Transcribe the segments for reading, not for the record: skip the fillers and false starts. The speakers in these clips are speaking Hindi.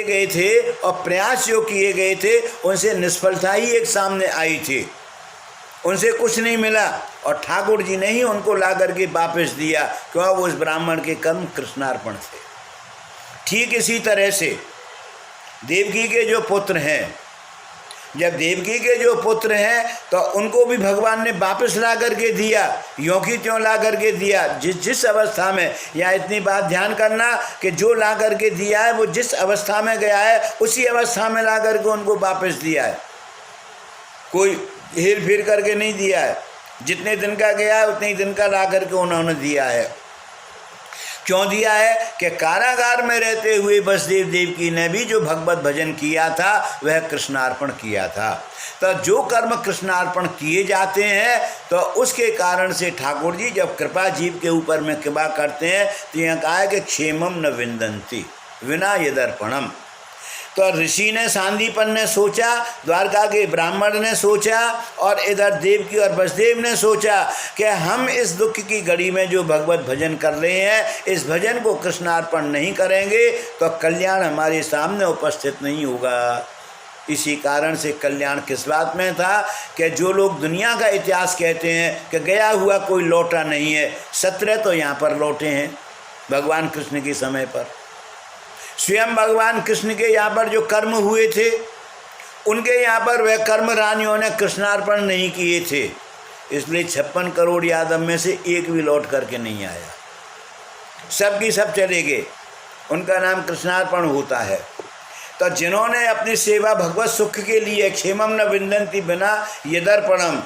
किए गए थे और प्रयास जो किए गए थे उनसे निष्फलता ही एक सामने आई थी, उनसे कुछ नहीं मिला और ठाकुर जी ने ही उनको ला करके वापस दिया, क्यों? वो उस ब्राह्मण के कर्म कृष्णार्पण थे। ठीक इसी तरह से देवकी के जो पुत्र हैं, जब देवकी के जो पुत्र हैं तो उनको भी भगवान ने वापस ला करके दिया, यों की त्यों ला करके दिया। जिस अवस्था में, यहाँ इतनी बात ध्यान करना कि जो ला करके दिया है वो जिस अवस्था में गया है उसी अवस्था में ला करके उनको वापस दिया है, कोई हेर फेर करके नहीं दिया है। जितने दिन का गया है उतने ही दिन का ला करके उन्होंने दिया है। क्यों दिया है? कि कारागार में रहते हुए वसुदेव देवकी ने भी जो भगवत भजन किया था वह कृष्णार्पण किया था। तो जो कर्म कृष्णार्पण किए जाते हैं तो उसके कारण से ठाकुर जी जब कृपा जीव के ऊपर में कृपा करते हैं तो यहाँ कहा है कि क्षेमम न विंदन्ति विना यदर्पणम। तो ऋषि ने, सांदीपन ने सोचा, द्वारका के ब्राह्मण ने सोचा और इधर देवकी और वसुदेव ने सोचा कि हम इस दुख की घड़ी में जो भगवत भजन कर रहे हैं, इस भजन को कृष्णार्पण नहीं करेंगे तो कल्याण हमारे सामने उपस्थित नहीं होगा। इसी कारण से कल्याण किस बात में था कि जो लोग दुनिया का इतिहास कहते हैं कि गया हुआ कोई लौटा नहीं है, 17 तो यहाँ पर लौटे हैं भगवान कृष्ण के समय पर। स्वयं भगवान कृष्ण के यहाँ पर जो कर्म हुए थे उनके यहाँ पर वह कर्म रानियों ने कृष्णार्पण नहीं किए थे, इसलिए 56 करोड़ यादव में से एक भी लौट करके नहीं आया, सब की सब चले गए। उनका नाम कृष्णार्पण होता है। तो जिन्होंने अपनी सेवा भगवत सुख के लिए, क्षेमम न विंदन्ति बिना यदर्पणम,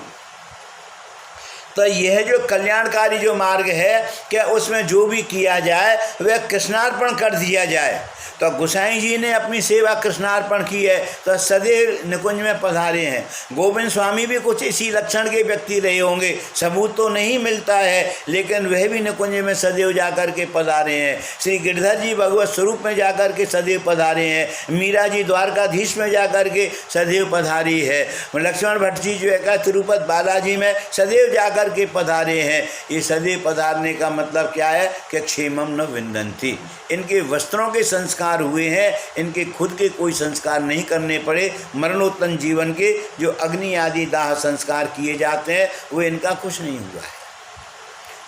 तो यह जो कल्याणकारी जो मार्ग है कि उसमें जो भी किया जाए वह कृष्णार्पण कर दिया जाए। तो गोसाई जी ने अपनी सेवा कृष्णार्पण की है तो सदैव निकुंज में पधारे हैं। गोविंद स्वामी भी कुछ इसी लक्षण के व्यक्ति रहे होंगे, सबूत तो नहीं मिलता है, लेकिन वह भी निकुंज में सदैव जाकर के पधारे हैं। श्री गिरधर जी भगवत स्वरूप में जाकर के सदैव पधारे हैं। मीरा जी द्वारकाधीश में जाकर के सदैव पधारी है। लक्ष्मण भट्ट जी जो है तिरुपति बालाजी में सदैव जाकर के पधारे हैं। ये सदैव पधारने का मतलब क्या है कि क्षेमम न विंदन्ति, इनके वस्त्रों के संस्कार हुए हैं, इनके खुद के कोई संस्कार नहीं करने पड़े। मरणोत्तम जीवन के जो अग्नि आदि दाह संस्कार किए जाते हैं वो इनका कुछ नहीं हुआ है।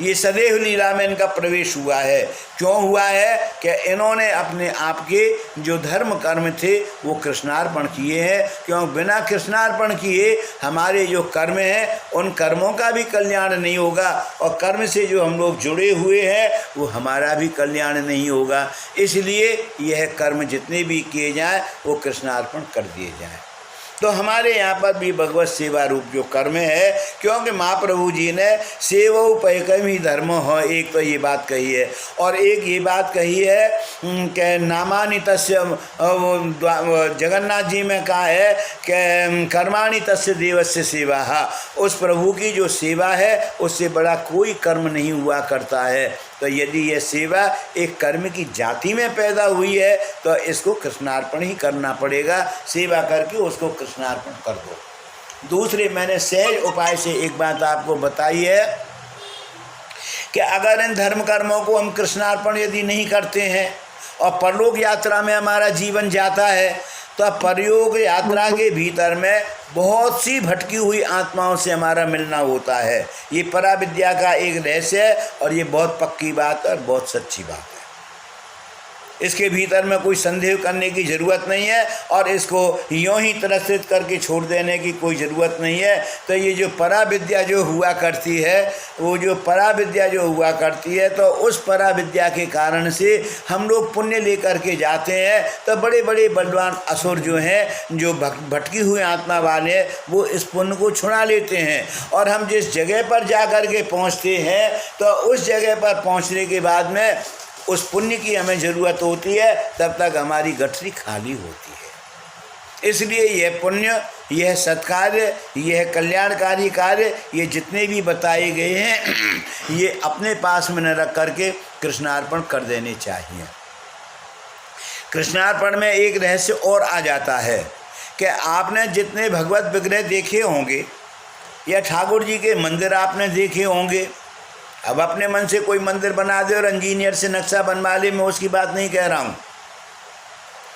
ये सदैव लीला में इनका प्रवेश हुआ है। क्यों हुआ है? कि इन्होंने अपने आप के जो धर्म कर्म थे वो कृष्णार्पण किए हैं। क्यों? बिना कृष्णार्पण किए हमारे जो कर्म हैं उन कर्मों का भी कल्याण नहीं होगा और कर्म से जो हम लोग जुड़े हुए हैं वो हमारा भी कल्याण नहीं होगा। इसलिए यह कर्म जितने भी किए जाएं वो कृष्णार्पण कर दिए जाएं। तो हमारे यहाँ पर भी भगवत सेवा रूप जो कर्म है, क्योंकि महाप्रभु जी ने सेवो पैकम ही धर्म हो, एक तो ये बात कही है और एक ये बात कही है कि नामानि तस्य, जगन्नाथ जी में कहा है कि कर्माणि तस्य देवस्य सेवा। उस प्रभु की जो सेवा है उससे बड़ा कोई कर्म नहीं हुआ करता है। तो यदि यह सेवा एक कर्म की जाति में पैदा हुई है तो इसको कृष्णार्पण ही करना पड़ेगा। सेवा करके उसको कृष्णार्पण कर दो। दूसरे मैंने सहज उपाय से एक बात आपको बताई है कि अगर इन धर्म कर्मों को हम कृष्णार्पण यदि नहीं करते हैं और परलोक यात्रा में हमारा जीवन जाता है तो परयोग यात्रा के भीतर में बहुत सी भटकी हुई आत्माओं से हमारा मिलना होता है। ये पराविद्या का एक रहस्य है और ये बहुत पक्की बात है और बहुत सच्ची बात है। इसके भीतर में कोई संदेह करने की ज़रूरत नहीं है और इसको यूँ ही तिरस्कृत करके छोड़ देने की कोई ज़रूरत नहीं है। तो ये जो पराविद्या जो हुआ करती है, वो जो पराविद्या जो हुआ करती है, तो उस पराविद्या के कारण से हम लोग पुण्य लेकर के जाते हैं तो बड़े बड़े बलवान असुर जो हैं, जो भटकी हुई आत्मा वाले, वो इस पुण्य को छुड़ा लेते हैं। और हम जिस जगह पर जा कर के पहुँचते हैं तो उस जगह पर पहुँचने के बाद में उस पुण्य की हमें ज़रूरत होती है, तब तक हमारी गठरी खाली होती है। इसलिए यह पुण्य, यह सत्कार्य, यह कल्याणकारी कार्य, ये जितने भी बताए गए हैं ये अपने पास में न रख करके कृष्णार्पण कर देने चाहिए। कृष्णार्पण में एक रहस्य और आ जाता है कि आपने जितने भगवत विग्रह देखे होंगे या ठाकुर जी के मंदिर आपने देखे होंगे, अब अपने मन से कोई मंदिर बना दे और इंजीनियर से नक्शा बनवा ले, मैं उसकी बात नहीं कह रहा हूँ,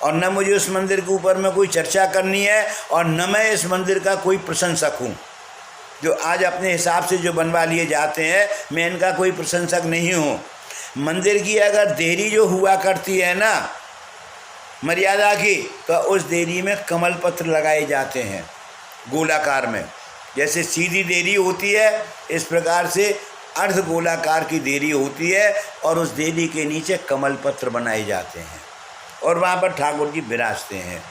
और न मुझे उस मंदिर के ऊपर में कोई चर्चा करनी है, और न मैं इस मंदिर का कोई प्रशंसक हूँ। जो आज अपने हिसाब से जो बनवा लिए जाते हैं, मैं इनका कोई प्रशंसक नहीं हूँ। मंदिर की अगर देरी जो हुआ करती है ना मर्यादा की, तो उस देरी में कमल पत्र लगाए जाते हैं गोलाकार में। जैसे सीधी देरी होती है, इस प्रकार से अर्ध गोलाकार की देरी होती है, और उस देरी के नीचे कमल पत्र बनाए जाते हैं और वहाँ पर ठाकुर जी विराजते हैं।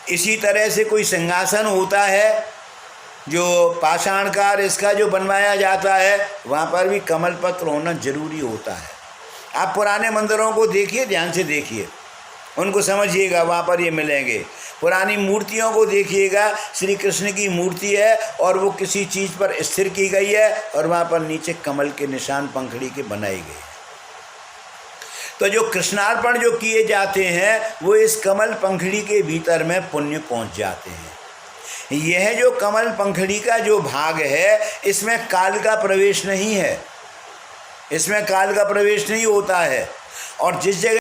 इसी तरह से कोई सिंहासन होता है जो पाषाणकार इसका जो बनवाया जाता है, वहाँ पर भी कमल पत्र होना जरूरी होता है। आप पुराने मंदिरों को देखिए, ध्यान से देखिए, उनको समझिएगा, वहाँ पर ये मिलेंगे। पुरानी मूर्तियों को देखिएगा, श्री कृष्ण की मूर्ति है और वो किसी चीज़ पर स्थिर की गई है और वहाँ पर नीचे कमल के निशान पंखड़ी के बनाए गए। तो जो कृष्णार्पण जो किए जाते हैं वो इस कमल पंखड़ी के भीतर में पुण्य पहुँच जाते हैं। यह जो कमल पंखड़ी का जो भाग है, इसमें काल का प्रवेश नहीं है, इसमें काल का प्रवेश नहीं होता है। और जिस जगह